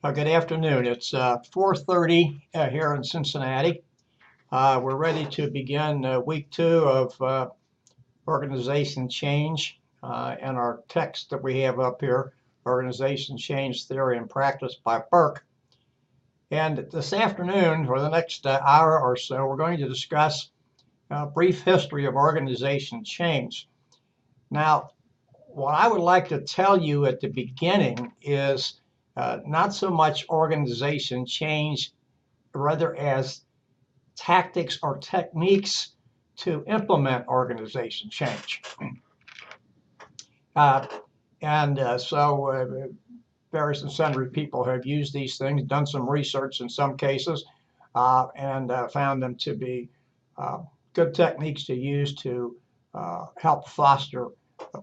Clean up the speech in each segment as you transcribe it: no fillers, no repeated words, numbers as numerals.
Good afternoon. It's 4:30 here in Cincinnati. We're ready to begin week two of organization change and our text that we have up here, Organization Change Theory and Practice by Burke. And this afternoon, for the next hour or so, we're going to discuss a brief history of organization change. Now, what I would like to tell you at the beginning is not so much organization change, rather as tactics or techniques to implement organization change. So various and sundry people have used these things, done some research in some cases, and found them to be good techniques to use to help foster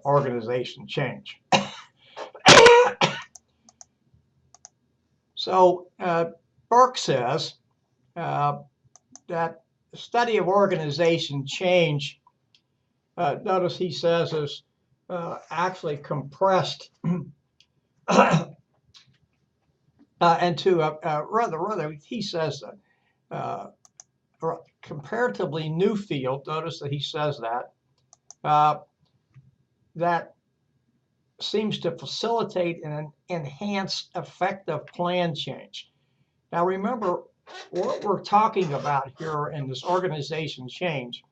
organization change. So Burke says that the study of organization change, notice he says, is actually compressed into rather he says a comparatively new field. Notice that he says that seems to facilitate and enhance effective plan change. Now remember, what we're talking about here in this organization change,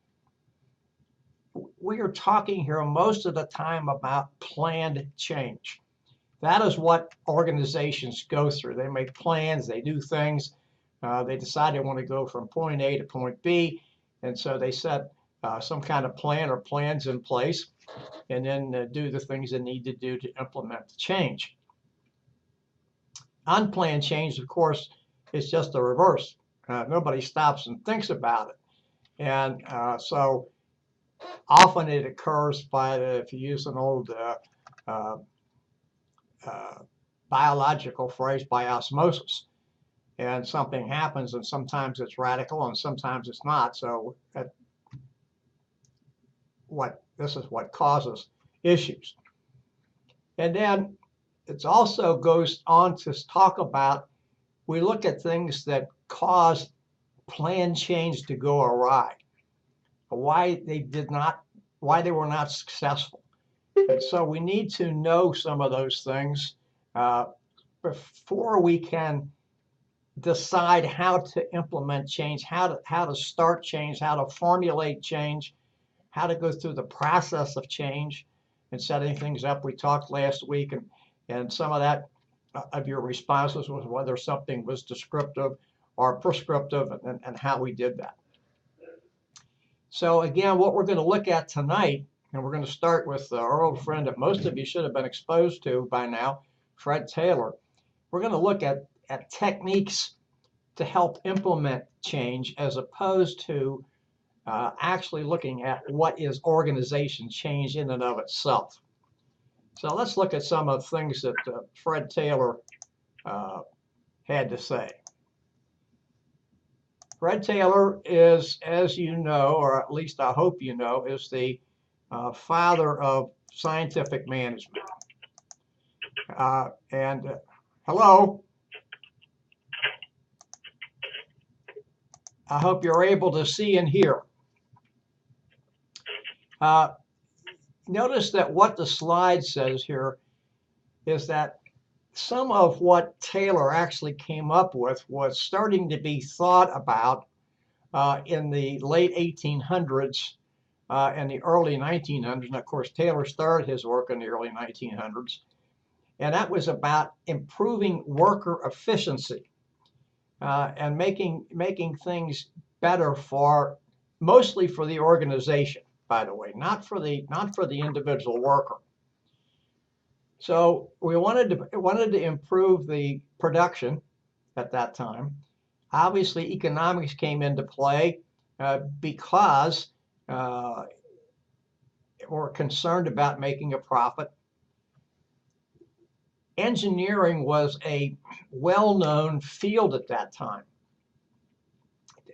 we are talking here most of the time about planned change. That is what organizations go through. They make plans, they do things, they decide they want to go from point A to point B, and so they set some kind of plan or plans in place, and then do the things they need to do to implement the change. Unplanned change, of course, is just the reverse. Nobody stops and thinks about it. And so often it occurs by, if you use an old biological phrase, by osmosis. And something happens, and sometimes it's radical and sometimes it's not. So this is what causes issues. And then it also goes on to talk about, we look at things that cause plan change to go awry, why they were not successful. And so we need to know some of those things before we can decide how to implement change, how to start change, how to formulate change, how to go through the process of change and setting things up. We talked last week, and some of that of your responses was whether something was descriptive or prescriptive, and how we did that. So again, what we're going to look at tonight, and we're going to start with our old friend that most of you should have been exposed to by now, Fred Taylor. We're going to look at techniques to help implement change, as opposed to actually looking at what is organization change in and of itself. So let's look at some of the things that Fred Taylor had to say. Fred Taylor is, as you know, or at least I hope you know, is the father of scientific management. Hello. I hope you're able to see and hear. Notice that what the slide says here is that some of what Taylor actually came up with was starting to be thought about in the late 1800s and the early 1900s. And of course, Taylor started his work in the early 1900s. And that was about improving worker efficiency and making things better mostly for the organization, by the way, not for the individual worker. So we wanted to improve the production at that time. Obviously, economics came into play because we're concerned about making a profit. Engineering was a well-known field at that time.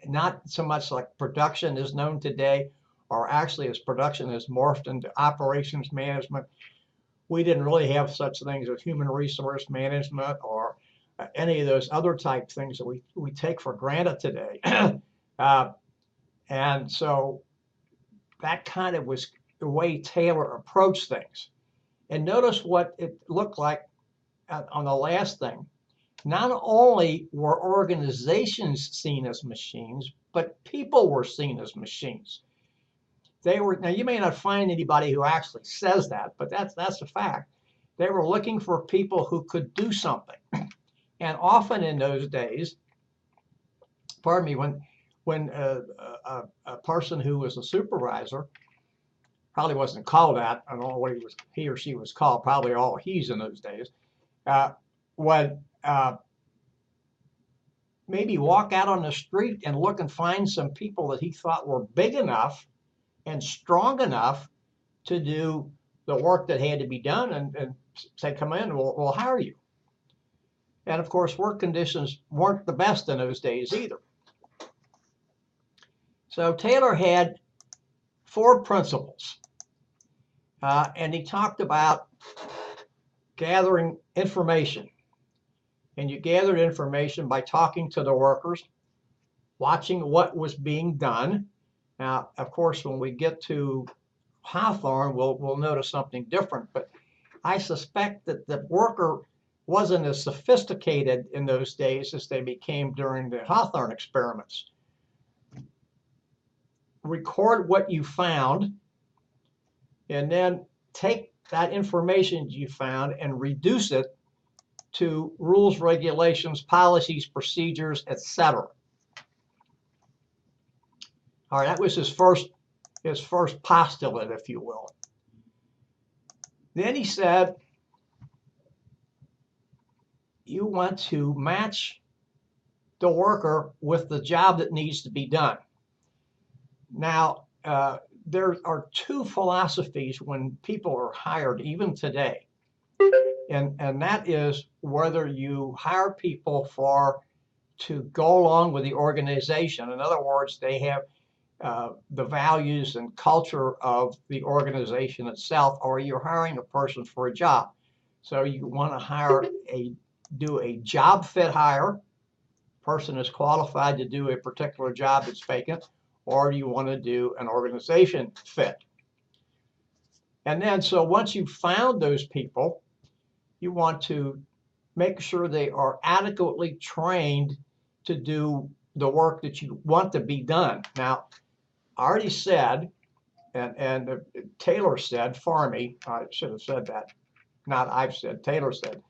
Not so much like production is known today, or actually as production has morphed into operations management. We didn't really have such things as human resource management or any of those other type things that we take for granted today. And so that kind of was the way Taylor approached things. And notice what it looked like on the last thing. Not only were organizations seen as machines, but people were seen as machines. They were, now you may not find anybody who actually says that, but that's a fact. They were looking for people who could do something. And often in those days, pardon me, when a person who was a supervisor, probably wasn't called that, I don't know what he or she was called, probably all he's in those days, would maybe walk out on the street and look and find some people that he thought were big enough and strong enough to do the work that had to be done, and say, come in, we'll hire you. And of course, work conditions weren't the best in those days either. So Taylor had 4 principles, and he talked about gathering information. And you gathered information by talking to the workers, watching what was being done. Now, of course, when we get to Hawthorne, we'll notice something different, but I suspect that the worker wasn't as sophisticated in those days as they became during the Hawthorne experiments. Record what you found, and then take that information you found and reduce it to rules, regulations, policies, procedures, etc. All right, that was his first postulate, if you will. Then he said, you want to match the worker with the job that needs to be done. Now, there are 2 philosophies when people are hired, even today. And that is whether you hire people to go along with the organization. In other words, they have the values and culture of the organization itself, or you're hiring a person for a job. So you want to do a job fit hire. Person is qualified to do a particular job that's vacant, or you want to do an organization fit. And then, so once you've found those people, you want to make sure they are adequately trained to do the work that you want to be done. Now, I already said, and Taylor said, Farmy, I should have said that, not I've said, Taylor said,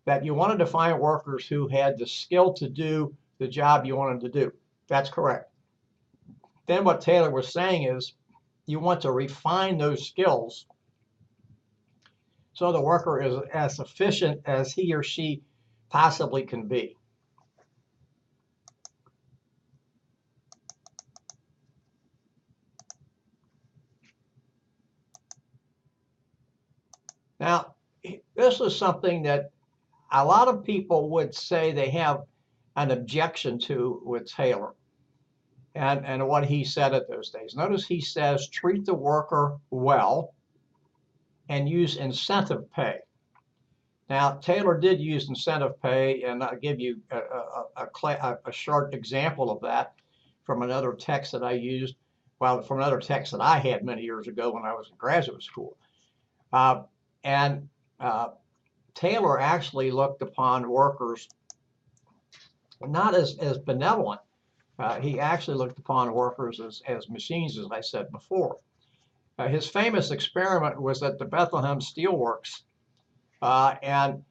that you wanted to find workers who had the skill to do the job you wanted to do. That's correct. Then what Taylor was saying is you want to refine those skills so the worker is as efficient as he or she possibly can be. Now, this is something that a lot of people would say they have an objection to with Taylor and what he said at those days. Notice he says, treat the worker well and use incentive pay. Now, Taylor did use incentive pay, and I'll give you a short example of that from another text that I used, well, from another text that I had many years ago when I was in graduate school. Taylor actually looked upon workers not as benevolent. He actually looked upon workers as machines, as I said before. His famous experiment was at the Bethlehem Steelworks, and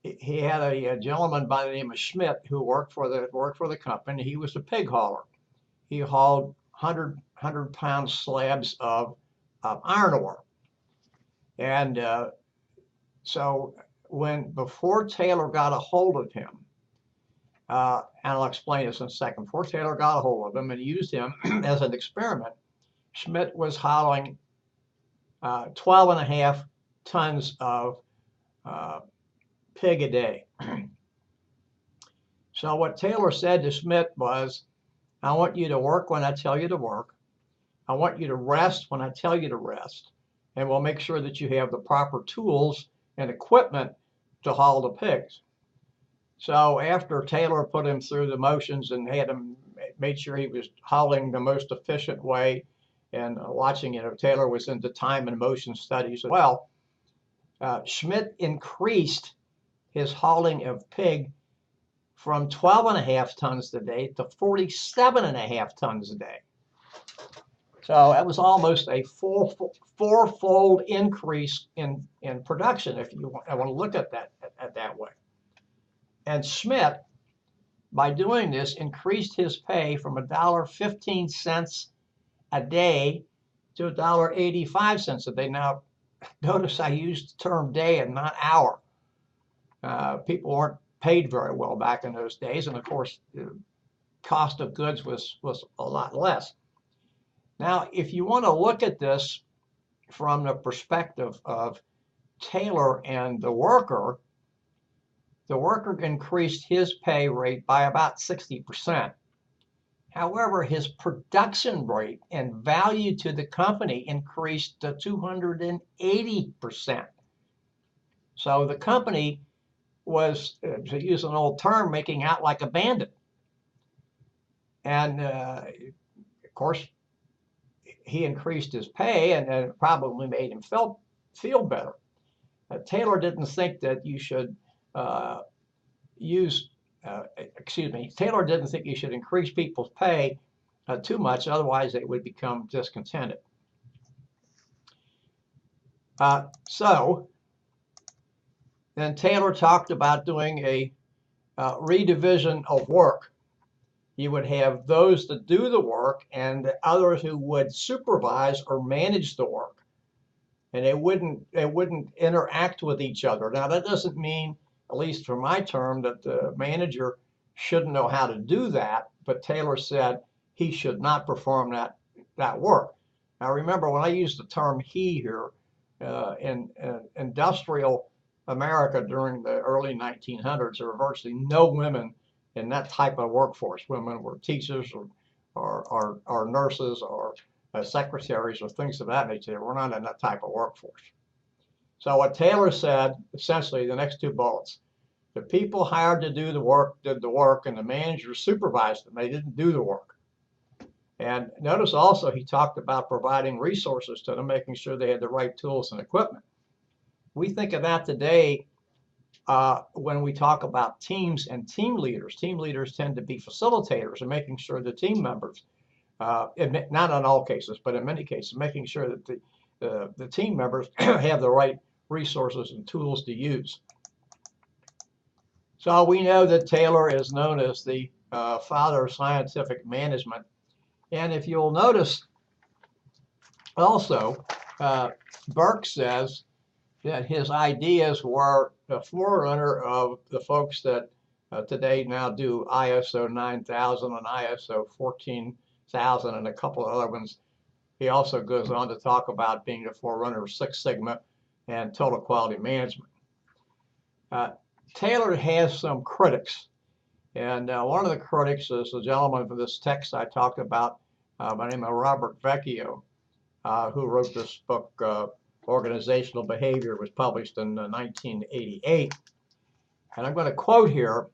he had a gentleman by the name of Schmidt who worked for the company. He was a pig hauler. He hauled 100-pound slabs of iron ore, and so before Taylor got a hold of him, and I'll explain this in a second. Before Taylor got a hold of him and used him as an experiment, Schmidt was hauling 12.5 tons of pig a day. So what Taylor said to Schmidt was, I want you to work when I tell you to work. I want you to rest when I tell you to rest. And we'll make sure that you have the proper tools and equipment to haul the pigs. So after Taylor put him through the motions and had him made sure he was hauling the most efficient way, and watching, Taylor was into time and motion studies as well. Schmidt increased his hauling of pig from 12.5 tons a day to 47.5 tons a day. So that was almost a fourfold increase in production, if you want to look at that way. And Schmidt, by doing this, increased his pay from $1.15 a day to $1.85 a day. Now, notice I used the term day and not hour. People weren't paid very well back in those days, and of course, the cost of goods was a lot less. Now, if you want to look at this from the perspective of Taylor and the worker increased his pay rate by about 60%. However, his production rate and value to the company increased to 280%. So the company was, to use an old term, making out like a bandit. And of course, he increased his pay, and it probably made him feel better. Taylor didn't think that you should Taylor didn't think you should increase people's pay too much, otherwise they would become discontented. So then Taylor talked about doing a redivision of work. You would have those that do the work and others who would supervise or manage the work, and they wouldn't interact with each other. Now, that doesn't mean, at least for my term, that the manager shouldn't know how to do that, but Taylor said he should not perform that work. Now, remember, when I use the term he here, in industrial America during the early 1900s, there were virtually no women in that type of workforce. Women were teachers or nurses or secretaries or things of that nature. We're not in that type of workforce. So what Taylor said, essentially, the next two bullets: the people hired to do the work did the work, and the manager supervised them. They didn't do the work. And notice also he talked about providing resources to them, making sure they had the right tools and equipment. We think of that today when we talk about teams and team leaders. Team leaders tend to be facilitators and making sure the team members, not in all cases, but in many cases, making sure that the team members have the right resources and tools to use. So we know that Taylor is known as the father of scientific management. And if you'll notice also, Burke says that his ideas were the forerunner of the folks that today now do ISO 9000 and ISO 14000 and a couple of other ones. He also goes on to talk about being the forerunner of Six Sigma and total quality management. Taylor has some critics, and one of the critics is the gentleman for this text I talked about by the name of Robert Vecchio, who wrote this book, Organizational Behavior. Was published in 1988. And I'm going to quote here.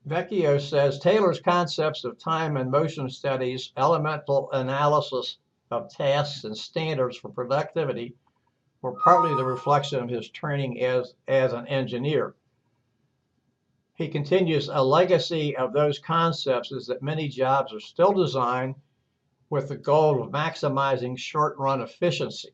Vecchio says, Taylor's concepts of time and motion studies, elemental analysis of tasks and standards for productivity were partly the reflection of his training as an engineer. He continues, a legacy of those concepts is that many jobs are still designed with the goal of maximizing short-run efficiency.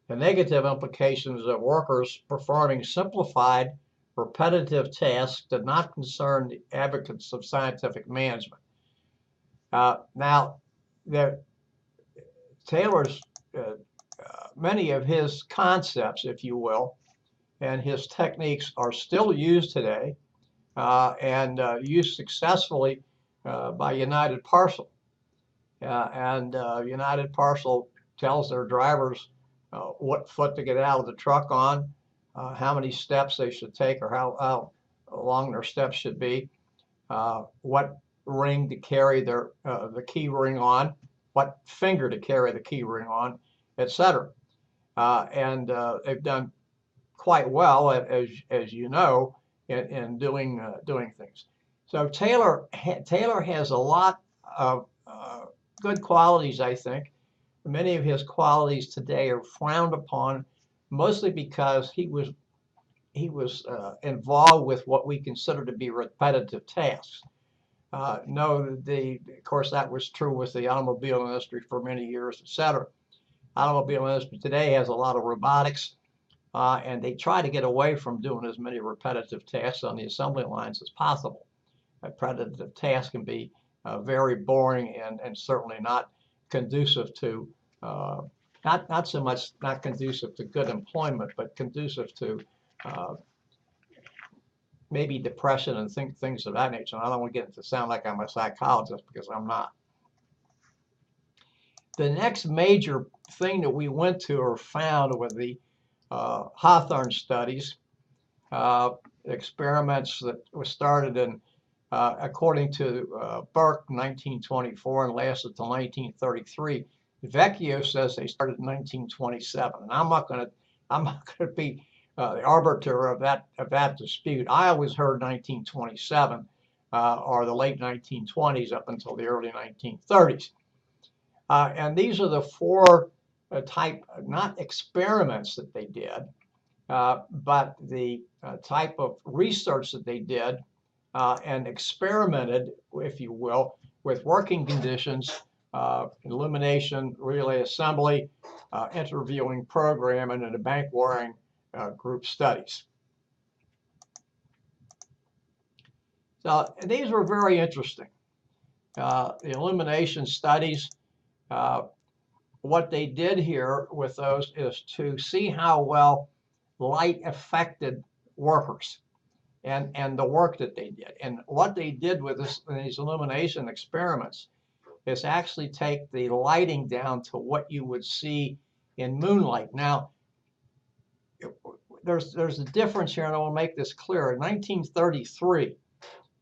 The negative implications of workers performing simplified, repetitive tasks did not concern the advocates of scientific management. Now, Taylor's many of his concepts, if you will, and his techniques are still used today and used successfully by United Parcel. United Parcel tells their drivers what foot to get out of the truck on, how many steps they should take, or how long their steps should be, what ring to carry the key ring on, what finger to carry the key ring on, etc. They've done quite well, as you know, in doing things. So Taylor has a lot of good qualities, I think. Many of his qualities today are frowned upon, mostly because he was involved with what we consider to be repetitive tasks. No, of course, that was true with the automobile industry for many years, et cetera. Automobile industry today has a lot of robotics, and they try to get away from doing as many repetitive tasks on the assembly lines as possible. Repetitive tasks can be very boring and certainly not conducive to not so much not conducive to good employment, but conducive to uh, maybe depression and things of that nature. And I don't want to get into sound like I'm a psychologist because I'm not. The next major thing that we went to or found were the Hawthorne studies, experiments that were started in, according to Burke, 1924 and lasted till 1933. Vecchio says they started in 1927, and I'm not going to be the arbiter of that dispute. I always heard 1927 or the late 1920s up until the early 1930s. And these are the four type, not experiments that they did, but the type of research that they did and experimented, if you will, with working conditions, illumination, relay assembly, interviewing program, and the bank wiring group studies. So these were very interesting. The illumination studies, what they did here with those is to see how well light affected workers and the work that they did. And what they did with these illumination experiments is actually take the lighting down to what you would see in moonlight. Now, there's a difference here, and I will make this clear. In 1933,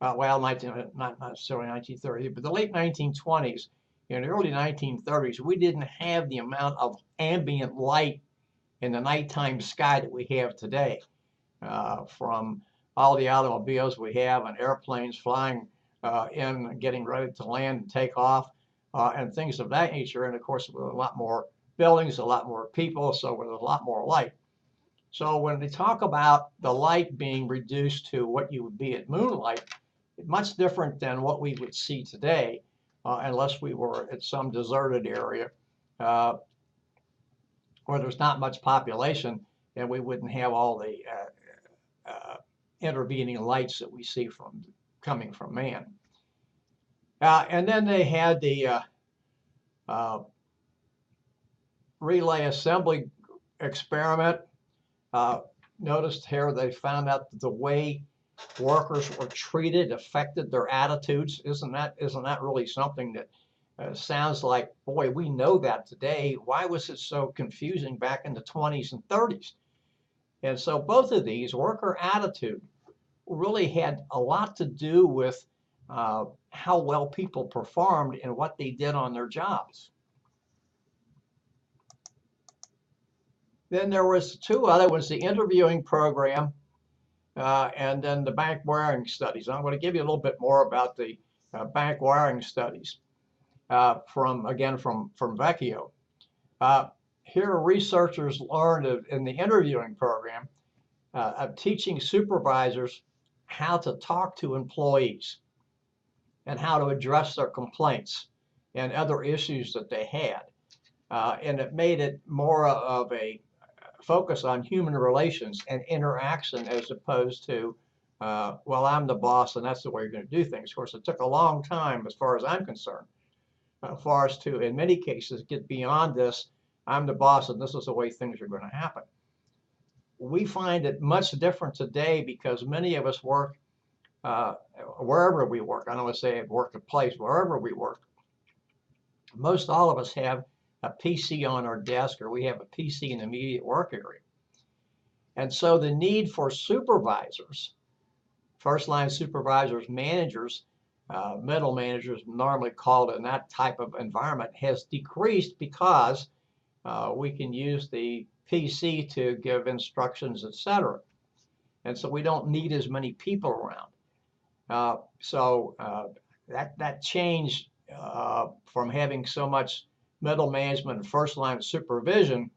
well, not necessarily 1930, but the late 1920s, in the early 1930s, we didn't have the amount of ambient light in the nighttime sky that we have today, from all the automobiles we have and airplanes flying in, getting ready to land and take off, and things of that nature. And of course, with a lot more buildings, a lot more people, so there's a lot more light. So when they talk about the light being reduced to what you would be at moonlight, it's much different than what we would see today, unless we were at some deserted area where there's not much population, and we wouldn't have all the intervening lights that we see coming from man. And then they had the relay assembly experiment. Noticed here they found out that the way workers were treated affected their attitudes. Isn't that really something that sounds like, boy, we know that today. Why was it so confusing back in the 20s and 30s? And so both of these, worker attitude, really had a lot to do with how well people performed and what they did on their jobs. Then there was two other ones, the interviewing program and then the bank wiring studies. I'm going to give you a little bit more about the bank wiring studies from Vecchio. Here researchers learned in the interviewing program of teaching supervisors how to talk to employees and how to address their complaints and other issues that they had. And it made it more of a focus on human relations and interaction as opposed to, well, I'm the boss and that's the way you're going to do things. Of course, it took a long time, as far as I'm concerned, for us to, in many cases, get beyond this, I'm the boss and this is the way things are going to happen. We find it much different today because many of us work wherever we work. I don't want to say work at place, wherever we work. Most all of us have a PC on our desk, or we have a PC in the immediate work area. And so the need for supervisors, first line supervisors, managers, middle managers, normally called in that type of environment, has decreased because we can use the PC to give instructions, etc. And so we don't need as many people around. That changed from having so much middle management and first line supervision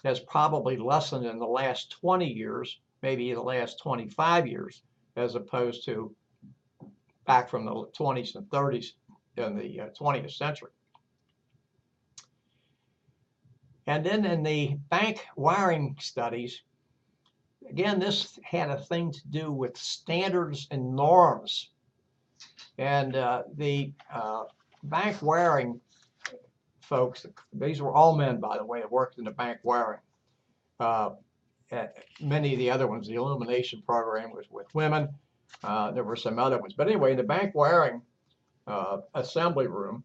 has probably lessened in the last 20 years, maybe the last 25 years, as opposed to back from the 20s and 30s in the 20th century. And then in the bank wiring studies, again, this had a thing to do with standards and norms. And the bank wiring folks, these were all men, by the way, that worked in the bank wiring. Many of the other ones, the illumination program was with women. There were some other ones. But anyway, in the bank wiring assembly room,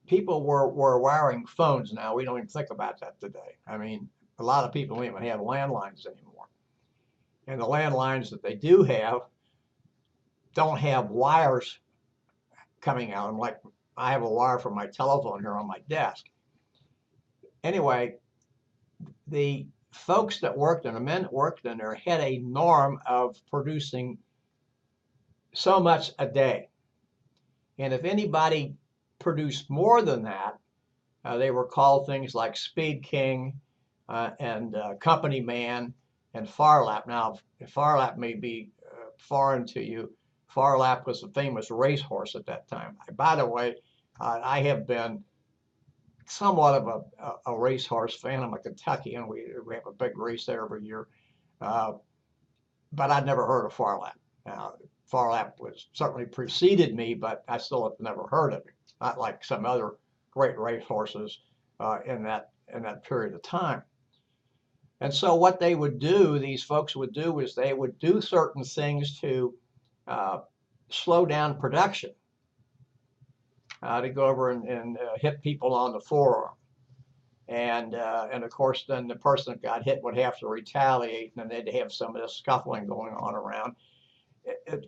people were wiring phones now. We don't even think about that today. I mean, a lot of people don't even have landlines anymore. And the landlines that they do have don't have wires coming out. Like I have a wire from my telephone here on my desk. Anyway, the folks that worked in, the men that worked in there had a norm of producing so much a day. And if anybody produced more than that, they were called things like Speed King and Company Man and Phar Lap. Now, Phar Lap may be foreign to you. Phar Lap was a famous racehorse at that time. By the way, I have been somewhat of a racehorse fan. I'm a Kentuckian. We have a big race there every year. But I'd never heard of Phar Lap. Now, Phar Lap was certainly preceded me, but I still have never heard of it. Not like some other great racehorses in that period of time. And so what they would do, these folks would do, is they would do certain things to slow down production, to go over and hit people on the forearm. And of course, then the person that got hit would have to retaliate, and then they'd have some of this scuffling going on around.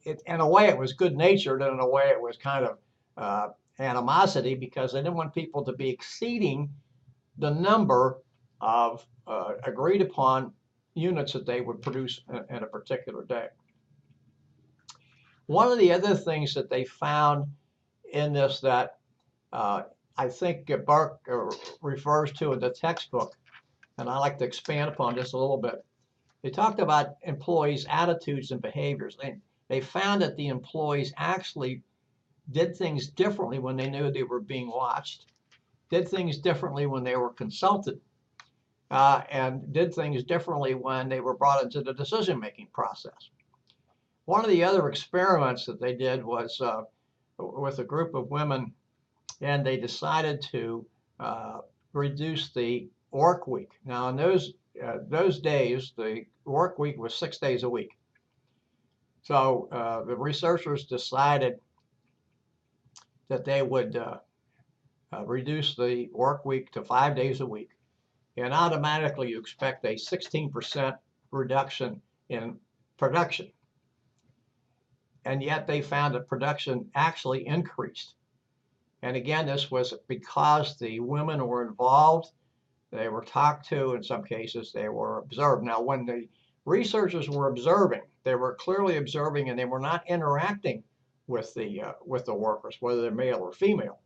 In a way, it was good natured, and in a way, it was kind of animosity, because they didn't want people to be exceeding the number of agreed upon units that they would produce in a particular day. One of the other things that they found in this that I think Burke refers to in the textbook, and I like to expand upon this a little bit. They talked about employees' attitudes and behaviors. They found that the employees actually did things differently when they knew they were being watched, did things differently when they were consulted, and did things differently when they were brought into the decision-making process. One of the other experiments that they did was with a group of women, and they decided to reduce the work week. Now, in those days, the work week was 6 days a week. So the researchers decided that they would reduce the work week to 5 days a week, and automatically you expect a 16% reduction in production. And yet they found that production actually increased. And again, this was because the women were involved, they were talked to, in some cases they were observed. Now, when the researchers were observing, they were clearly observing, and they were not interacting with the workers, whether they're male or female.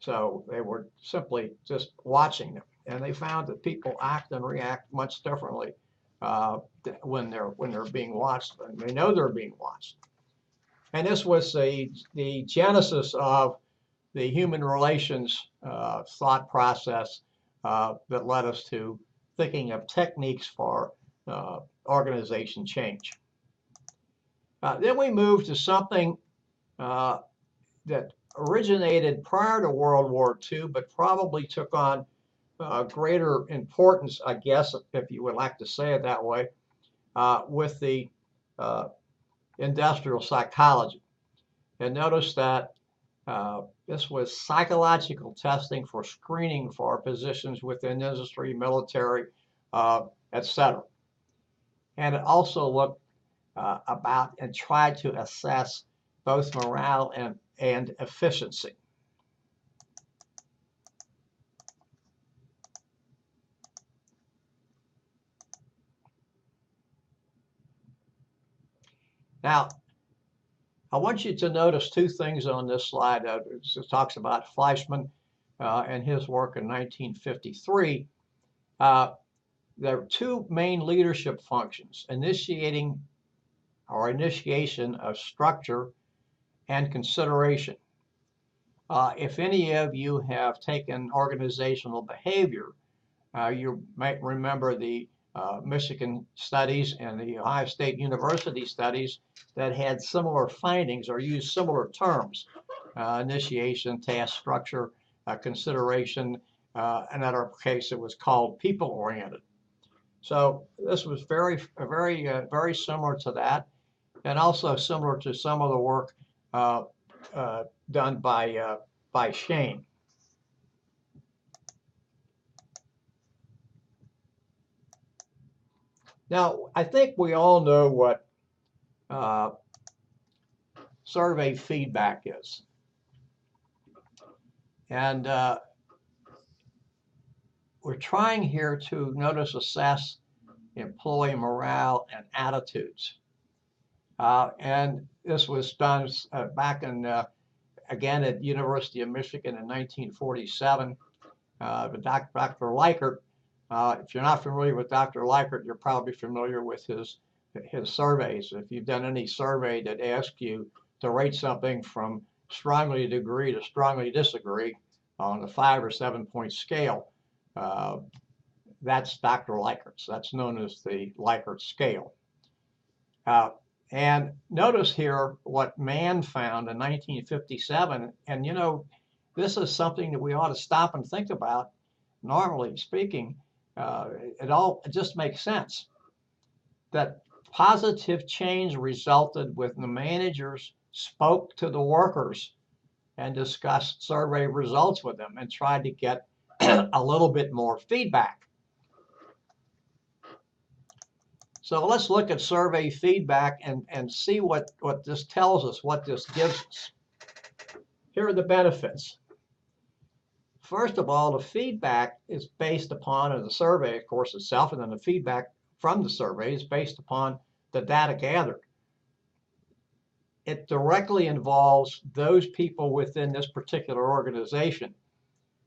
So they were simply just watching them, and they found that people act and react much differently when they're being watched, and they know they're being watched. And this was the genesis of the human relations thought process that led us to thinking of techniques for organization change. Then we moved to something that originated prior to World War II, but probably took on greater importance, I guess, if you would like to say it that way, with the industrial psychology. And notice that this was psychological testing for screening for positions within industry, military, etc. And it also looked about and tried to assess both morale and efficiency. Now, I want you to notice two things on this slide. It talks about Fleischmann and his work in 1953. There are two main leadership functions: initiation of structure and consideration. If any of you have taken organizational behavior, you might remember the Michigan studies and the Ohio State University studies that had similar findings or used similar terms: initiation, task, structure, consideration. In our case, it was called people-oriented. So this was very similar to that, and also similar to some of the work done by Shane. Now, I think we all know what survey feedback is. And we're trying here to assess employee morale and attitudes. And this was done back in, again, at University of Michigan in 1947. Dr. Likert, if you're not familiar with Dr. Likert, you're probably familiar with his surveys. If you've done any survey that asks you to rate something from strongly agree to strongly disagree on a 5 or 7 point scale, that's Dr. Likert's. That's known as the Likert scale. And notice here what Mann found in 1957. And you know, this is something that we ought to stop and think about. Normally speaking, it just makes sense that positive change resulted when the managers spoke to the workers and discussed survey results with them and tried to get a little bit more feedback. So let's look at survey feedback and see what this tells us, what this gives us. Here are the benefits. First of all, the feedback is based upon the survey, of course, itself, and then the feedback from the survey is based upon the data gathered. It directly involves those people within this particular organization.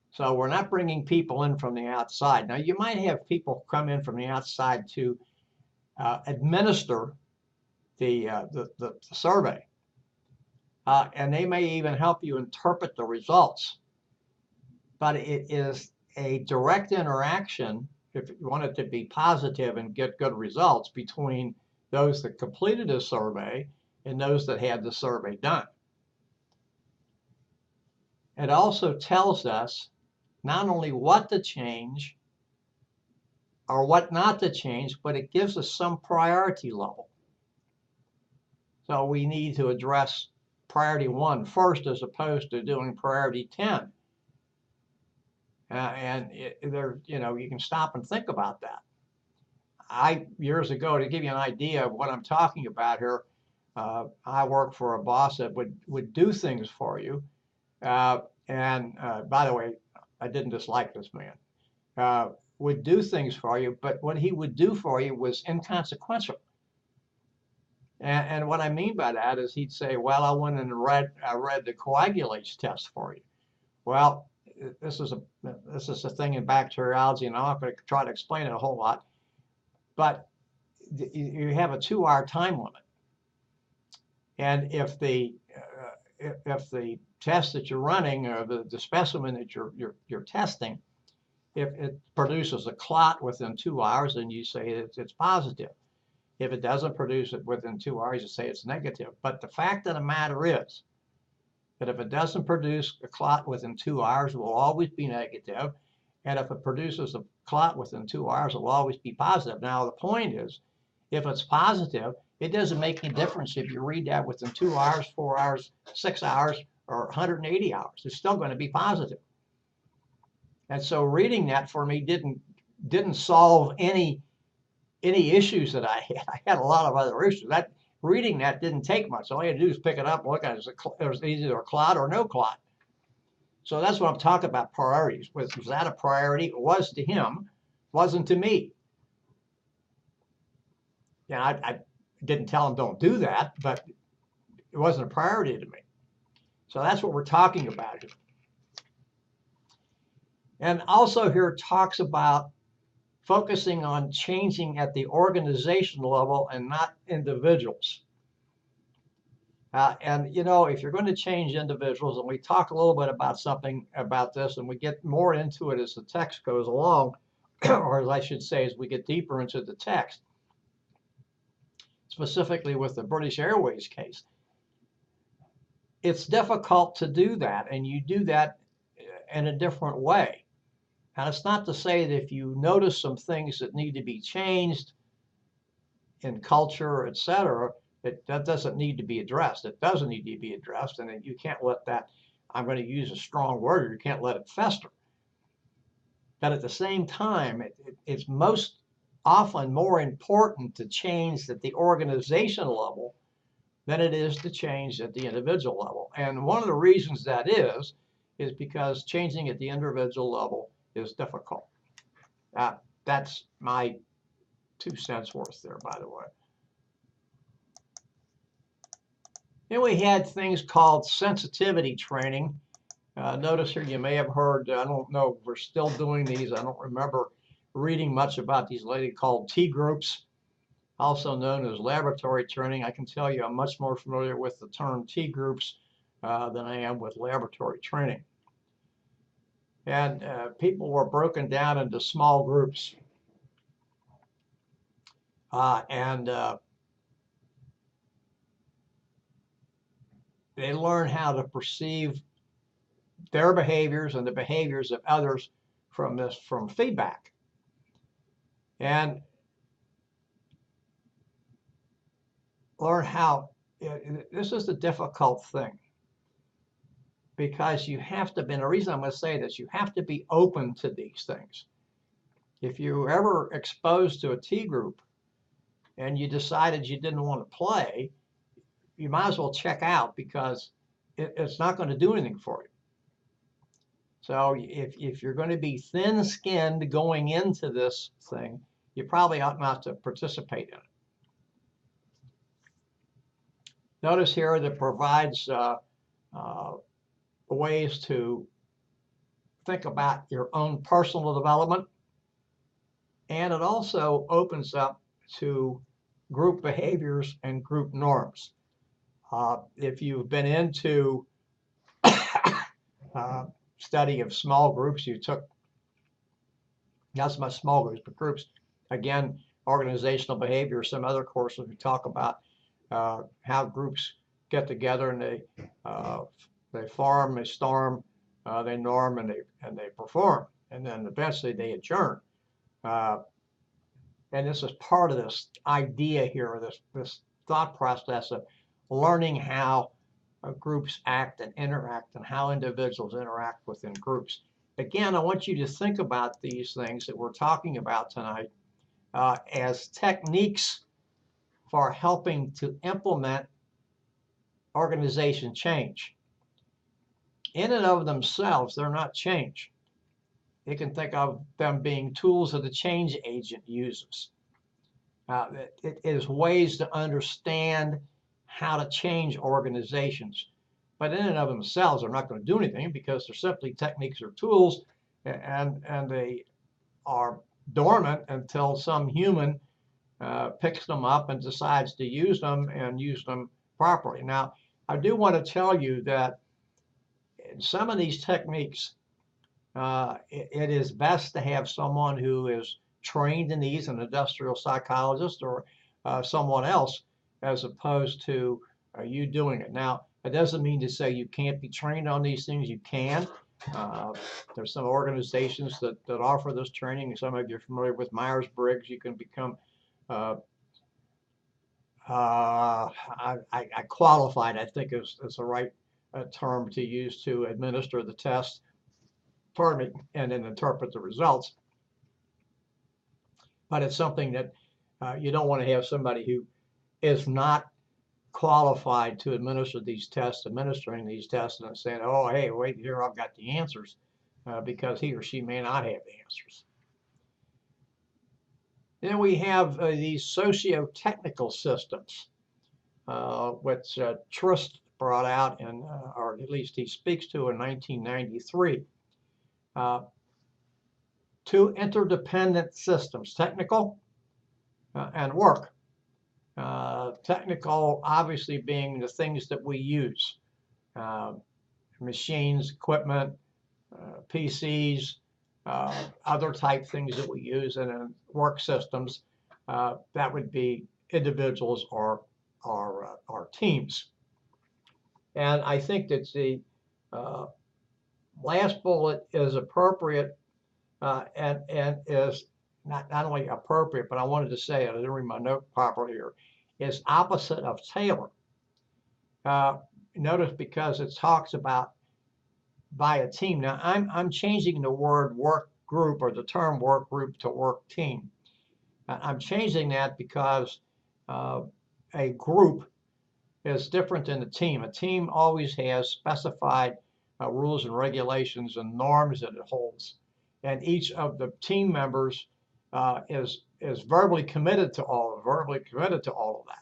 So we're not bringing people in from the outside. Now, you might have people come in from the outside to administer the survey, and they may even help you interpret the results. But it is a direct interaction, if you want it to be positive and get good results, between those that completed a survey and those that had the survey done. It also tells us not only what to change or what not to change, but it gives us some priority level. So we need to address priority 1 first as opposed to doing priority 10. You can stop and think about that. Years ago, to give you an idea of what I'm talking about here, I worked for a boss that would do things for you. By the way, I didn't dislike this man. Would do things for you, but what he would do for you was inconsequential. And what I mean by that is he'd say, well, I went and read the coagulase test for you. Well, this is a thing in bacteriology, and I'm not going to try to explain it a whole lot, but you have a 2-hour time limit. And if the test that you're running, or the specimen that you're testing, if it produces a clot within 2 hours, then you say it's positive. If it doesn't produce it within 2 hours, you say it's negative. But the fact of the matter is that if it doesn't produce a clot within 2 hours, it will always be negative. And if it produces a clot within 2 hours, it will always be positive. Now, the point is, if it's positive, it doesn't make any difference if you read that within 2 hours, 4 hours, 6 hours, or 180 hours. It's still going to be positive. And so reading that for me didn't solve any issues that I had. I had a lot of other issues. Reading that didn't take much. All you had to do is pick it up and look at it. It was either a clot or no clot. So that's what I'm talking about, priorities. Was that a priority? It was to him, wasn't to me. didn't tell them don't do that, but it wasn't a priority to me. So that's what we're talking about here. And also here talks about focusing on changing at the organization level and not individuals. And you know, if you're going to change individuals, and we talk a little bit about something about this, and we get more into it as the text goes along, or as I should say, as we get deeper into the text, specifically with the British Airways case, it's difficult to do that, and you do that in a different way. And it's not to say that if you notice some things that need to be changed in culture, etc., that doesn't need to be addressed. It doesn't need to be addressed, and you can't let that, I'm going to use a strong word, you can't let it fester. But at the same time, it's most often more important to change at the organizational level than it is to change at the individual level. And one of the reasons that is because changing at the individual level is difficult. That's my 2 cents worth there, by the way. Then we had things called sensitivity training. Notice here you may have heard, I don't know if we're still doing these. I don't remember reading much about these lately, called T groups, also known as laboratory training. I can tell you I'm much more familiar with the term T groups than I am with laboratory training. And people were broken down into small groups. They learn how to perceive their behaviors and the behaviors of others from feedback. And learn how, this is the difficult thing, because you have to be, and the reason I'm going to say this, you have to be open to these things. If you were ever exposed to a T group and you decided you didn't want to play, you might as well check out, because it's not going to do anything for you. So if you're going to be thin-skinned going into this thing, you probably ought not to participate in it. Notice here that provides ways to think about your own personal development, and it also opens up to group behaviors and group norms. If you've been into study of small groups, you took not so much small groups, but groups, again, organizational behavior, some other courses we talk about how groups get together and they form, they storm, they norm, and they perform, and then eventually they adjourn. And this is part of this idea here, this thought process of learning how groups act and interact, and how individuals interact within groups. Again, I want you to think about these things that we're talking about tonight as techniques for helping to implement organization change. In and of themselves, they're not change. You can think of them being tools that the change agent uses. It is ways to understand how to change organizations. But in and of themselves, they're not going to do anything, because they're simply techniques or tools, and they are dormant until some human picks them up and decides to use them and use them properly. Now, I do want to tell you that in some of these techniques, it is best to have someone who is trained in these, an industrial psychologist or someone else, as opposed to you doing it. Now, it doesn't mean to say you can't be trained on these things. You can. There's some organizations that offer this training. Some of you are familiar with Myers-Briggs. You can become qualified, I think is the right term to use, to administer the test, pardon me, and then interpret the results. But it's something that you don't want to have somebody who is not qualified to administer these tests, administering these tests, and saying, oh, hey, wait here, I've got the answers, because he or she may not have the answers. Then we have these socio-technical systems, which Trist brought out, or at least he speaks to in 1993. Two interdependent systems, technical and work. Technical, obviously, being the things that we use, machines, equipment, PCs, other type things that we use, and in work systems, that would be individuals or teams. And I think that the last bullet is appropriate and is not only appropriate, but I wanted to say it, I didn't read my note properly here, is opposite of Taylor. Notice because it talks about by a team. Now I'm changing the word work group or the term work group to work team. I'm changing that because a group is different than a team. A team always has specified rules and regulations and norms that it holds, and each of the team members is verbally committed to all of that.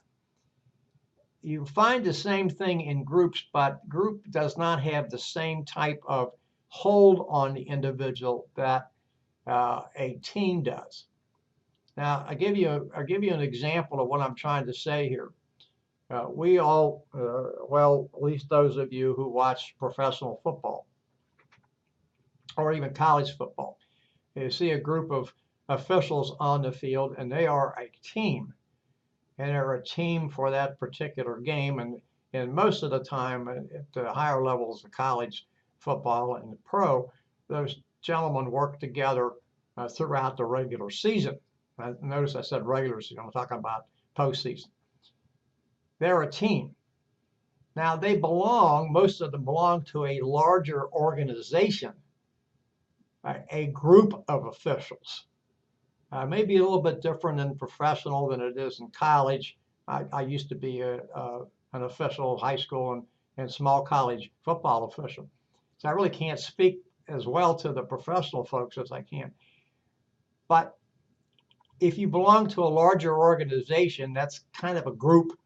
You find the same thing in groups, but group does not have the same type of hold on the individual that a team does. Now, I'll give you an example of what I'm trying to say here. We all, well, at least those of you who watch professional football or even college football, you see a group of officials on the field, and they are a team. And they're a team for that particular game. And most of the time, at the higher levels of college football and the pro, those gentlemen work together throughout the regular season. Notice I said regular season. I'm talking about postseason. They're a team. Now, most of them belong to a larger organization, a group of officials. Maybe a little bit different in professional than it is in college. I used to be an official, high school and small college football official. So I really can't speak as well to the professional folks as I can. But if you belong to a larger organization, that's kind of a group.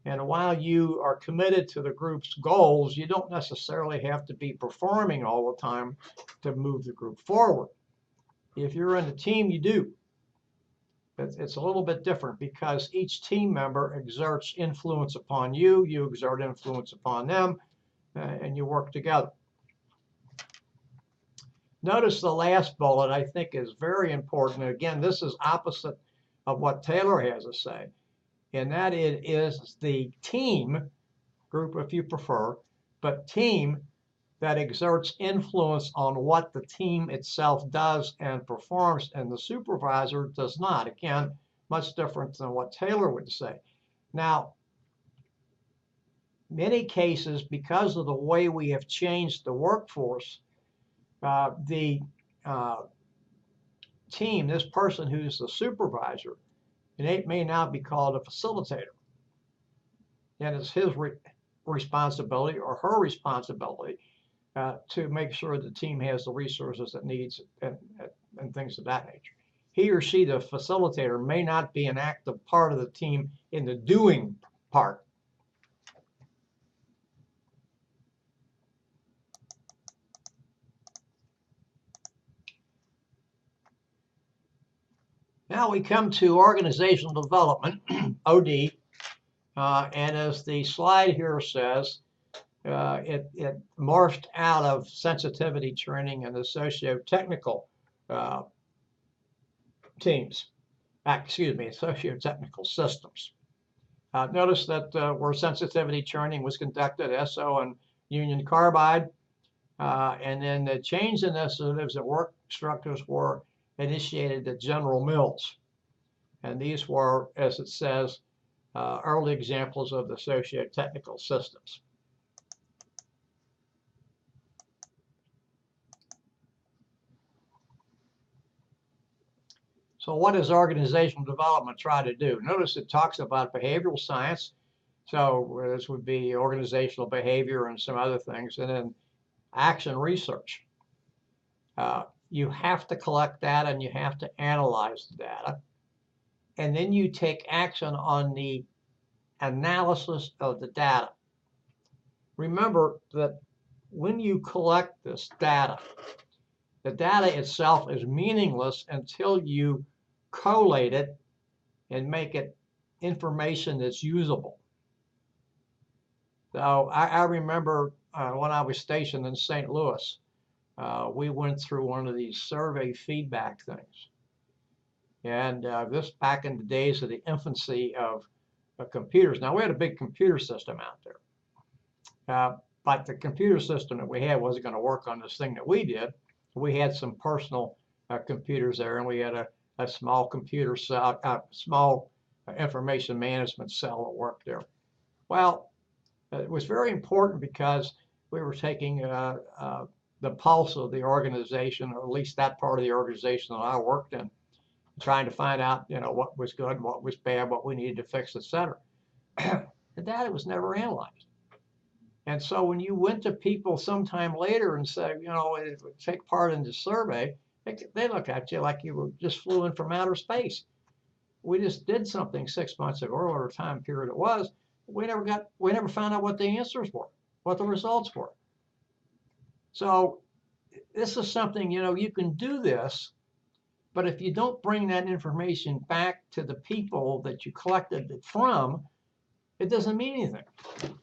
And while you are committed to the group's goals, you don't necessarily have to be performing all the time to move the group forward. If you're in a team, you do. It's a little bit different because each team member exerts influence upon you, you exert influence upon them, and you work together. Notice the last bullet I think is very important. Again, this is opposite of what Taylor has to say, and that it is the team, group if you prefer, but team that exerts influence on what the team itself does and performs, and the supervisor does not. Again, much different than what Taylor would say. Now, many cases, because of the way we have changed the workforce, the team, this person who's the supervisor, it may now be called a facilitator. And it's his responsibility or her responsibility to make sure the team has the resources it needs and things of that nature. He or she, the facilitator, may not be an active part of the team in the doing part. Now we come to organizational development, OD, and as the slide here says, it morphed out of sensitivity training and the socio-technical teams, socio-technical systems. Notice that where sensitivity training was conducted, Esso and Union Carbide, and then the change in initiatives and work instructors were initiated at General Mills. And these were, as it says, early examples of the socio-technical systems. So what does organizational development try to do? Notice it talks about behavioral science. So this would be organizational behavior and some other things. And then action research. you have to collect data and you have to analyze the data. And then you take action on the analysis of the data. Remember that when you collect this data, the data itself is meaningless until you collate it and make it information that's usable. So I remember when I was stationed in St. Louis, we went through one of these survey feedback things. And this back in the days of the infancy of computers. Now, we had a big computer system out there. But the computer system that we had wasn't going to work on this thing that we did. We had some personal computers there, and we had a small computer cell, small information management cell that worked there. Well, it was very important because we were taking the pulse of the organization, or at least that part of the organization that I worked in, trying to find out, what was good, what was bad, what we needed to fix, etc. The data was never analyzed. And so when you went to people sometime later and said, take part in the survey, they look at you like you were just flew in from outer space. We just did something 6 months ago, or whatever time period it was. We never found out what the answers were, what the results were. So this is something, you can do this, but if you don't bring that information back to the people that you collected it from, it doesn't mean anything.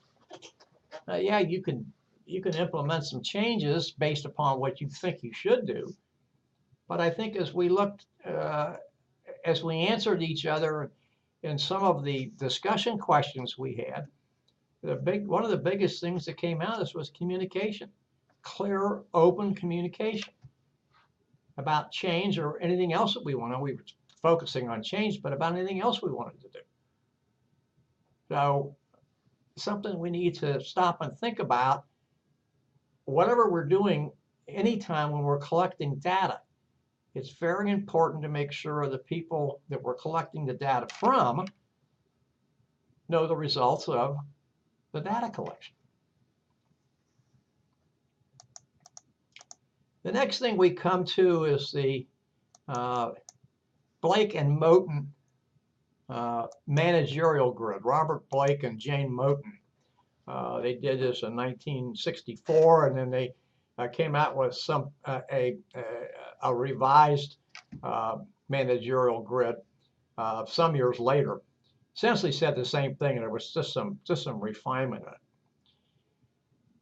Yeah, you can implement some changes based upon what you think you should do. But I think as we looked, as we answered each other in some of the discussion questions we had, one of the biggest things that came out of this was communication, clear, open communication about change or anything else that we wanted. We were focusing on change, but about anything else we wanted to do. So something we need to stop and think about. Whatever we're doing, anytime when we're collecting data, it's very important to make sure the people that we're collecting the data from know the results of the data collection. The next thing we come to is the Blake and Moten managerial grid. Robert Blake and Jane Moten. They did this in 1964, and then they came out with a revised managerial grid some years later. Essentially said the same thing, and there was just some refinement in it.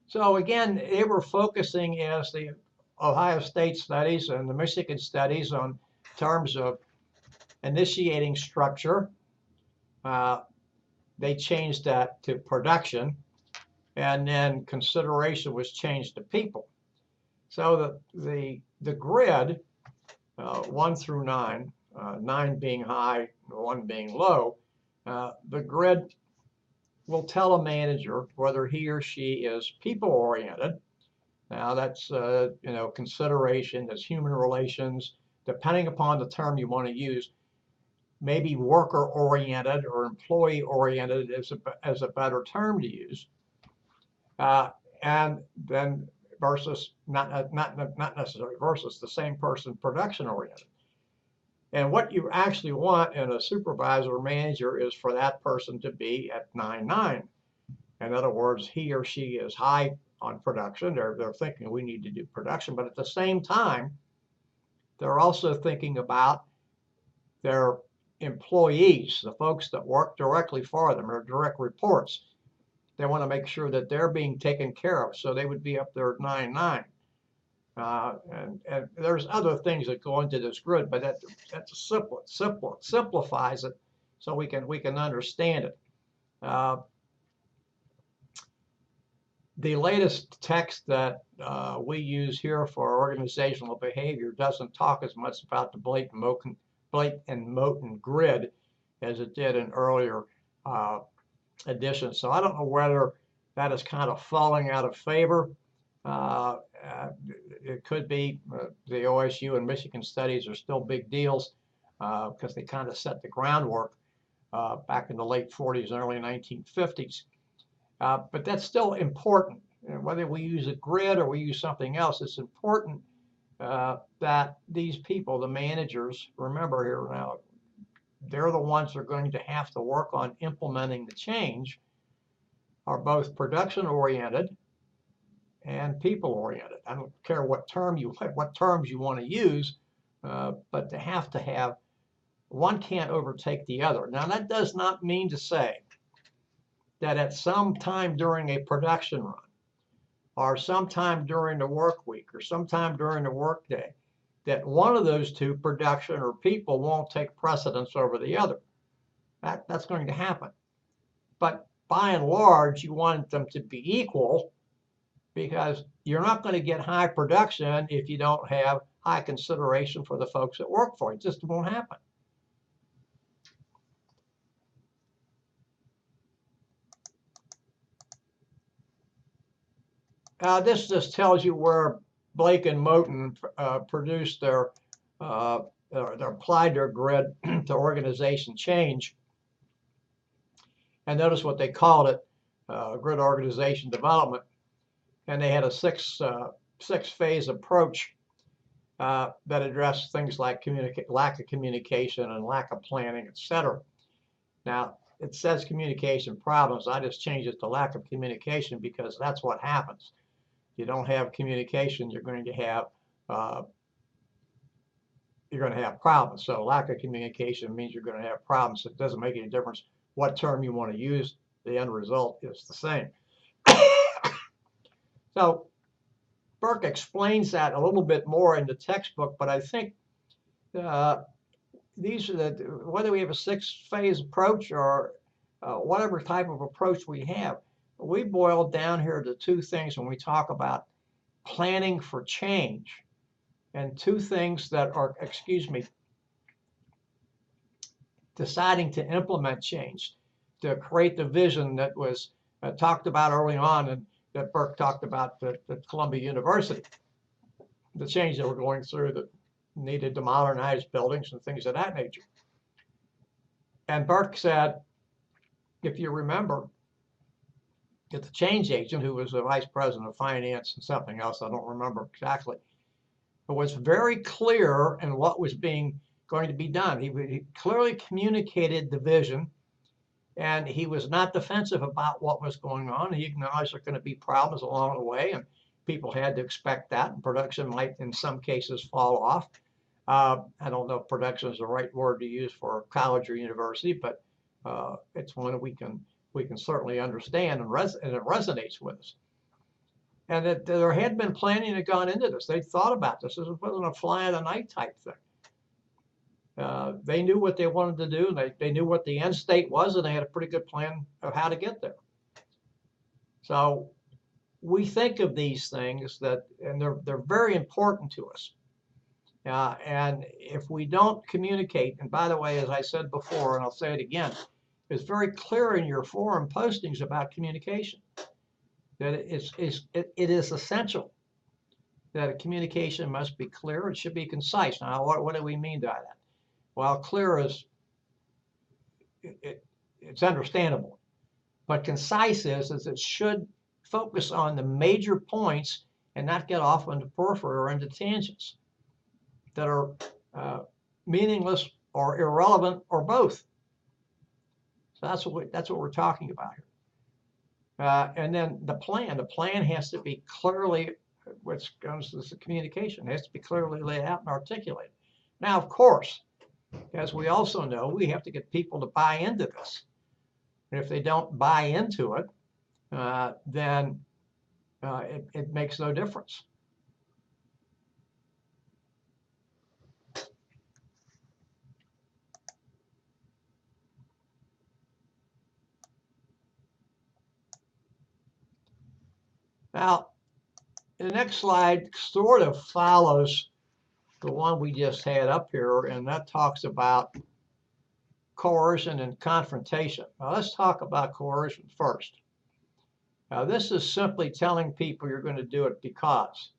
So again, they were focusing, as the Ohio State studies and the Michigan studies, on terms of initiating structure. They changed that to production, and then consideration was changed to people. So the grid, 1 through 9, 9 being high, 1 being low, the grid will tell a manager whether he or she is people-oriented. Now that's consideration, that's human relations, depending upon the term you want to use. Maybe worker-oriented or employee-oriented is a better term to use. And then versus not necessarily versus the same person, production-oriented. And what you actually want in a supervisor or manager is for that person to be at 9-9. In other words, he or she is high on production. They're thinking we need to do production, but at the same time, they're also thinking about their employees, the folks that work directly for them, or direct reports. They want to make sure that they're being taken care of, so they would be up there at 9-9. And there's other things that go into this grid, but that simplifies it so we can understand it. The latest text that we use here for organizational behavior doesn't talk as much about the Blake and Moten grid as it did in earlier editions. So I don't know whether that is kind of falling out of favor. It could be. The OSU and Michigan studies are still big deals because they kind of set the groundwork back in the late 40s and early 1950s. But that's still important. Whether we use a grid or we use something else, it's important that these people, the managers, remember here now, they're the ones that are going to have to work on implementing the change, are both production oriented and people oriented. I don't care what terms you want to use, but to have one can't overtake the other. Now that does not mean to say that at some time during a production run, or sometime during the work week, or sometime during the work day, that one of those two, production or people, won't take precedence over the other. That's going to happen. But by and large, you want them to be equal, because you're not going to get high production if you don't have high consideration for the folks that work for you. It just won't happen. This just tells you where Blake and Moten produced their applied their grid to organization change. And notice what they called it, grid organization development. And they had a six-phase approach that addressed things like lack of communication and lack of planning, etc. Now, it says communication problems. I just changed it to lack of communication because that's what happens. You don't have communication, you're going to have problems. So lack of communication means you're going to have problems. It doesn't make any difference what term you want to use. The end result is the same. So Burke explains that a little bit more in the textbook, but I think these are whether we have a six-phase approach or whatever type of approach we have, we boil down here to two things when we talk about planning for change, and two things that are, deciding to implement change, to create the vision that was talked about early on and that Burke talked about at Columbia University, the change that we're going through that needed to modernize buildings and things of that nature. And Burke said, if you remember, that the change agent, who was the vice president of finance and something else, I don't remember exactly, but was very clear in what was going to be done. He clearly communicated the vision, and he was not defensive about what was going on. He acknowledged there are going to be problems along the way, and people had to expect that, and production might in some cases fall off. I don't know if production is the right word to use for college or university, but it's one that we can certainly understand, and it resonates with us. And that there had been planning that gone into this. They thought about this. This wasn't a fly-in-the-night type thing. They knew what they wanted to do, and they knew what the end state was, and they had a pretty good plan of how to get there. So we think of these things and they're very important to us. And if we don't communicate, and by the way, as I said before, and I'll say it again, it's very clear in your forum postings about communication that it is essential that a communication must be clear. It should be concise. Now, what do we mean by that? Well, clear is it's understandable, but concise is it should focus on the major points and not get off on the periphery or into tangents that are meaningless or irrelevant or both. So that's what we're talking about here. And then the plan has to be clearly, which comes to the communication, it has to be clearly laid out and articulated. Now, of course, as we also know, we have to get people to buy into this. And if they don't buy into it, then it makes no difference. Now, the next slide sort of follows the one we just had up here, and that talks about coercion and confrontation. Now, let's talk about coercion first. Now, this is simply telling people you're going to do it because.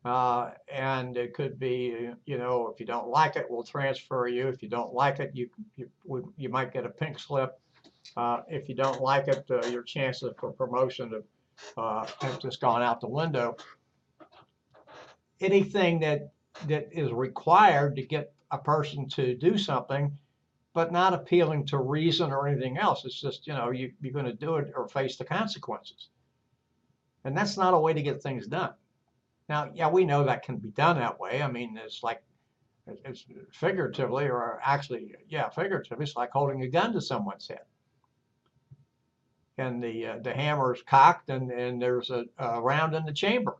And it could be, if you don't like it, we'll transfer you. If you don't like it, you might get a pink slip. If you don't like it, your chances for promotion have just gone out the window. anything that is required to get a person to do something, but not appealing to reason or anything else. It's just, you're going to do it or face the consequences. And that's not a way to get things done. Now, yeah, we know that can be done that way. I mean, it's figuratively, or actually, yeah, figuratively, it's like holding a gun to someone's head. And the hammer is cocked, and there's a round in the chamber.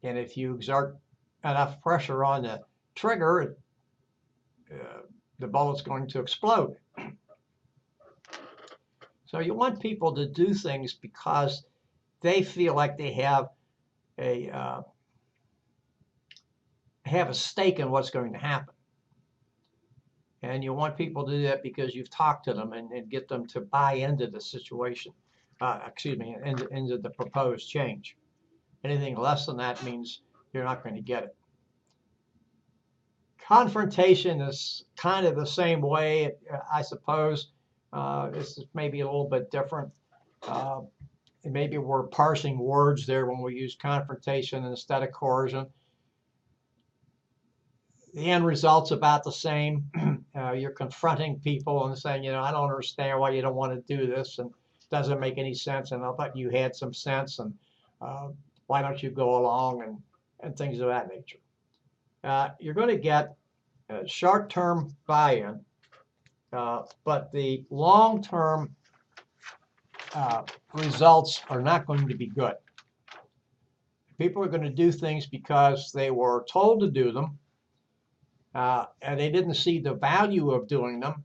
And if you exert enough pressure on the trigger, the bullet's going to explode. So you want people to do things because they feel like they have a stake in what's going to happen. And you want people to do that because you've talked to them and get them to buy into the situation, into the proposed change. Anything less than that means you're not going to get it. Confrontation is kind of the same way, I suppose. This is maybe a little bit different. Maybe we're parsing words there when we use confrontation instead of coercion. The end result's about the same. You're confronting people and saying, I don't understand why you don't want to do this, and it doesn't make any sense, and I thought you had some sense, and why don't you go along, and things of that nature. You're going to get short-term buy-in, but the long-term results are not going to be good. People are going to do things because they were told to do them, and they didn't see the value of doing them.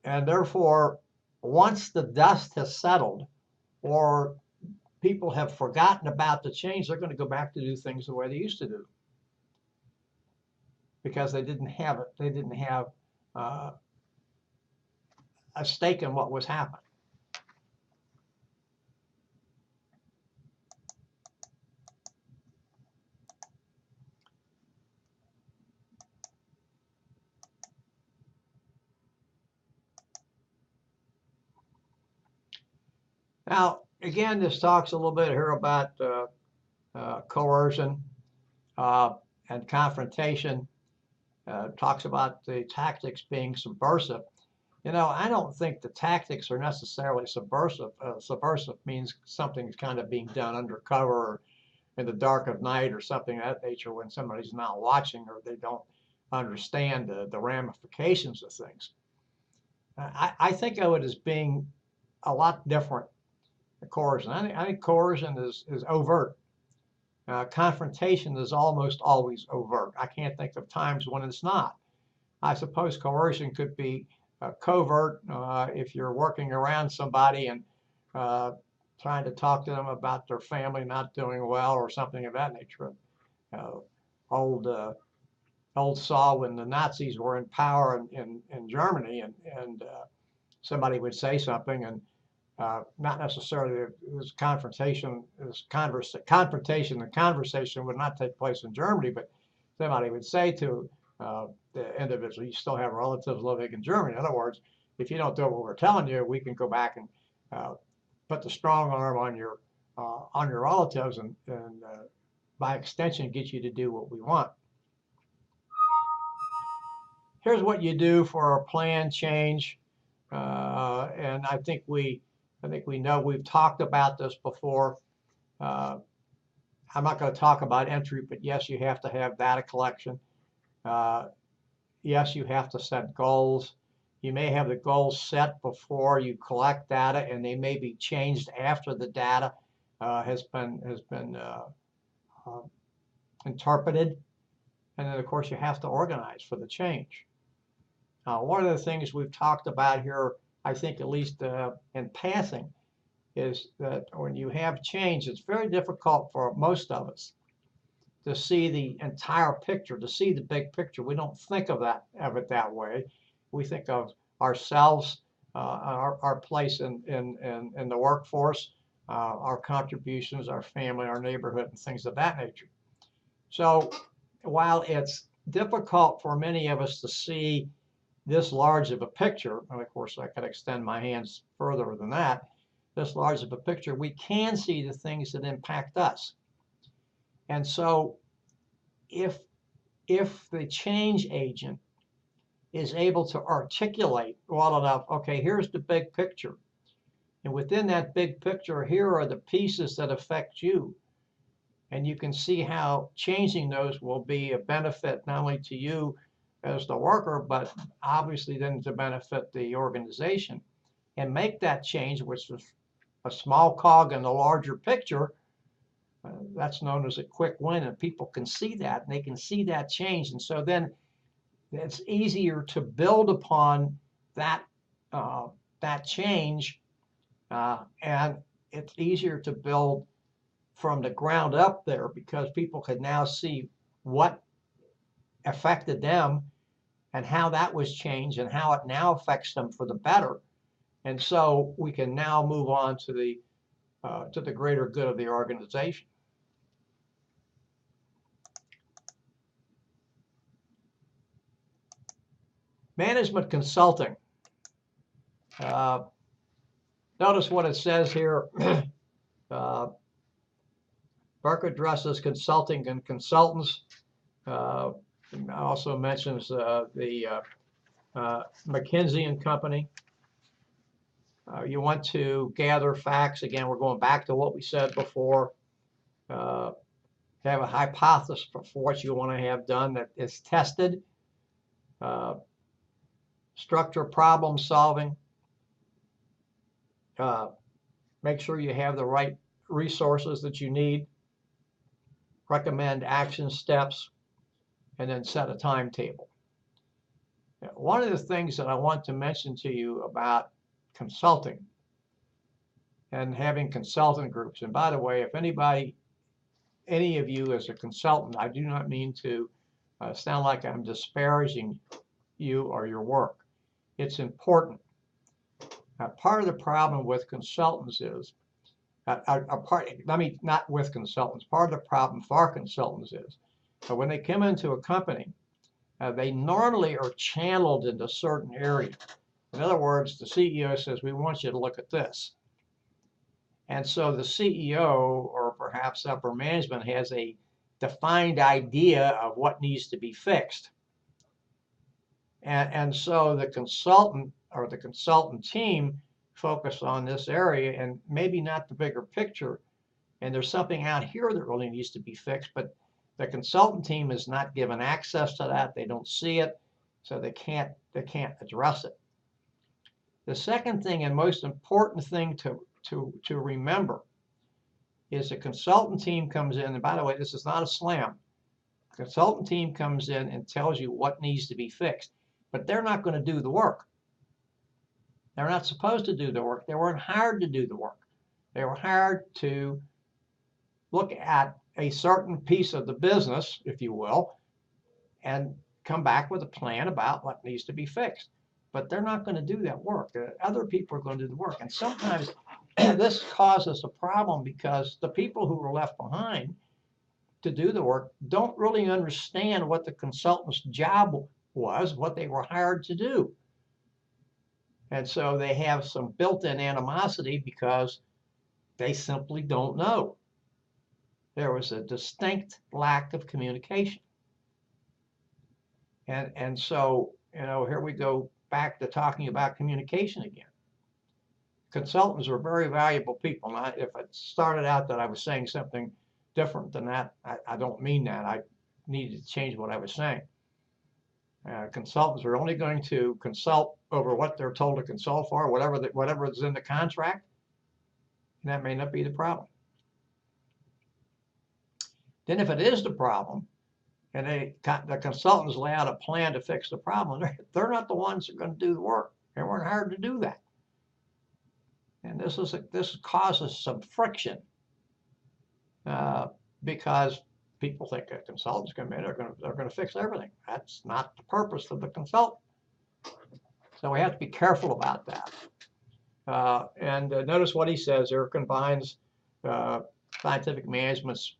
And therefore, once the dust has settled or people have forgotten about the change, they're going to go back to do things the way they used to do, because they didn't have it. They didn't have a stake in what was happening. Now, again, this talks a little bit here about coercion and confrontation. Talks about the tactics being subversive. I don't think the tactics are necessarily subversive. Subversive means something's kind of being done undercover or in the dark of night or something of that nature when somebody's not watching or they don't understand the ramifications of things. I think of it as being a lot different than coercion. I think coercion is overt. Confrontation is almost always overt. I can't think of times when it's not. I suppose coercion could be covert if you're working around somebody and trying to talk to them about their family not doing well or something of that nature. Old saw when the Nazis were in power in Germany, and somebody would say something, and not necessarily it was confrontation. It was confrontation. The conversation would not take place in Germany, but somebody would say to the individual, "You still have relatives living in Germany." In other words, if you don't do what we're telling you, we can go back and put the strong arm on your relatives, and by extension, get you to do what we want. Here's what you do for a planned change, and I think we know we've talked about this before. I'm not going to talk about entry, but yes, you have to have data collection. Yes, you have to set goals. You may have the goals set before you collect data, and they may be changed after the data has been interpreted. And then, of course, you have to organize for the change. One of the things we've talked about here, I think at least in passing, is that when you have change, it's very difficult for most of us to see the entire picture, to see the big picture. We don't think of it that way. We think of ourselves, our place in the workforce, our contributions, our family, our neighborhood, and things of that nature. So while it's difficult for many of us to see this large of a picture, and of course I could extend my hands further than that, this large of a picture, we can see the things that impact us. And so if the change agent is able to articulate well enough, okay, here's the big picture. And within that big picture, here are the pieces that affect you. And you can see how changing those will be a benefit not only to you as the worker, but obviously then to benefit the organization. And make that change, which is a small cog in the larger picture, that's known as a quick win. And people can see that, and they can see that change. And so then it's easier to build upon that, that change. And it's easier to build from the ground up there because people can now see what affected them and how that was changed and how it now affects them for the better. And so we can now move on to the greater good of the organization. Management consulting. Notice what it says here. Burke addresses consulting and consultants. Also mentions the McKinsey and Company. You want to gather facts. Again, we're going back to what we said before. Have a hypothesis for what you want to have done that is tested. Structure problem solving. Make sure you have the right resources that you need. Recommend action steps, and then set a timetable. Now, one of the things that I want to mention to you about consulting and having consultant groups, and by the way, if any of you as a consultant, I do not mean to sound like I'm disparaging you or your work. It's important. Part of the problem with consultants is, not with consultants, part of the problem for consultants is, when they come into a company, they normally are channeled into certain areas. In other words, the CEO says, we want you to look at this. And so the CEO, or perhaps upper management, has a defined idea of what needs to be fixed. And so the consultant or the consultant team focus on this area and maybe not the bigger picture. And there's something out here that really needs to be fixed, but the consultant team is not given access to that. They don't see it, so they can't address it. The second thing and most important thing to remember is the consultant team comes in, and by the way, this is not a slam. The consultant team comes in and tells you what needs to be fixed, but they're not going to do the work. They're not supposed to do the work. They weren't hired to do the work. They were hired to look at a certain piece of the business, if you will, and come back with a plan about what needs to be fixed. But they're not going to do that work. Other people are going to do the work. And sometimes this causes a problem because the people who are left behind to do the work don't really understand what the consultant's job was, what they were hired to do. And so they have some built-in animosity because they simply don't know. There was a distinct lack of communication. And so, here we go back to talking about communication again. Consultants are very valuable people. Now, if it started out that I was saying something different than that, I don't mean that. I needed to change what I was saying. Consultants are only going to consult over what they're told to consult for, whatever is in the contract, and that may not be the problem. Then if it is the problem, and the consultants lay out a plan to fix the problem, they're not the ones that are going to do the work. They weren't hired to do that. And this causes some friction because people think a consultant's going to be, they're going to fix everything. That's not the purpose of the consultant. So we have to be careful about that. And notice what he says here, combines scientific management's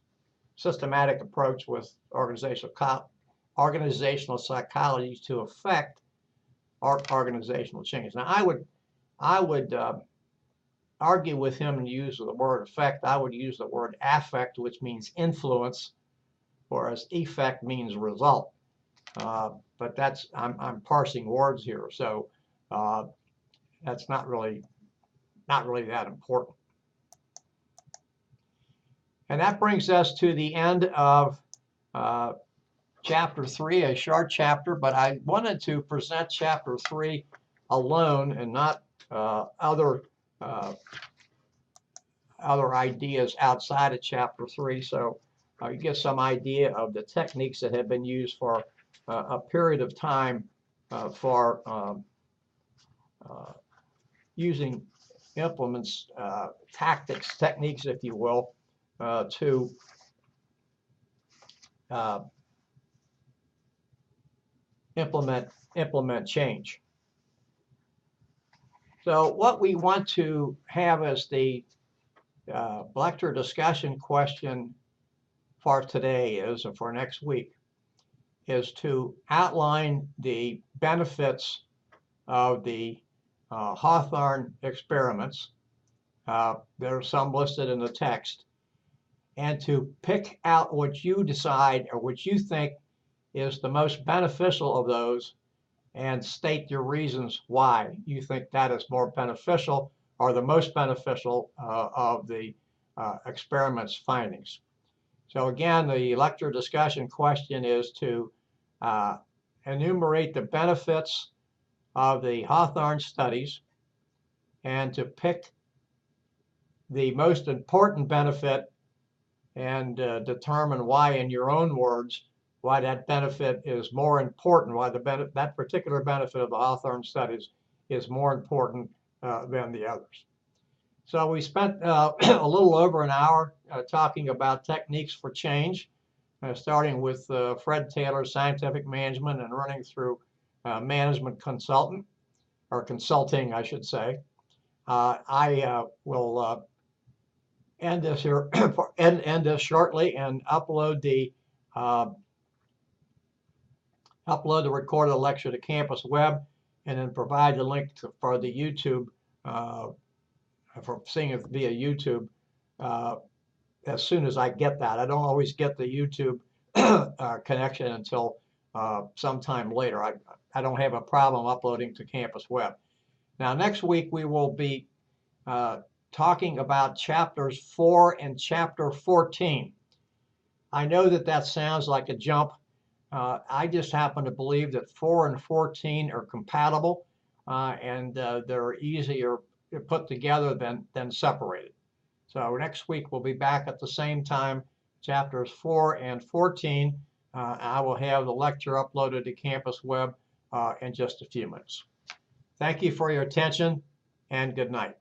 systematic approach with organizational psychology to affect our organizational change. Now, I would argue with him and use the word effect. I would use the word affect, which means influence, whereas effect means result. But that's I'm parsing words here, so that's not really that important. And that brings us to the end of Chapter 3, a short chapter, but I wanted to present Chapter 3 alone and not other ideas outside of Chapter 3. So you get some idea of the techniques that have been used for a period of time for using implements, tactics, techniques, if you will, to implement change. So what we want to have as the lecture discussion question for today is, or for next week, is to outline the benefits of the Hawthorne experiments. There are some listed in the text, and to pick out what you decide or what you think is the most beneficial of those and state your reasons why you think that is more beneficial or the most beneficial of the experiment's findings. So again, the lecture discussion question is to enumerate the benefits of the Hawthorne studies and to pick the most important benefit and determine why, in your own words, why that benefit is more important, why that particular benefit of the Hawthorne studies is more important than the others. So we spent a little over an hour talking about techniques for change, starting with Fred Taylor's Scientific Management and running through Management Consultant, or Consulting, I should say. I will end this here, end this shortly, and upload the recorded lecture to Campus Web, and then provide the link for the YouTube, for seeing it via YouTube as soon as I get that. I don't always get the YouTube connection until sometime later. I don't have a problem uploading to Campus Web. Now, next week we will be talking about chapters 4 and chapter 14. I know that sounds like a jump. I just happen to believe that 4 and 14 are compatible and they're easier put together than separated. So next week we'll be back at the same time, chapters 4 and 14. I will have the lecture uploaded to Campus Web in just a few minutes. Thank you for your attention, and good night.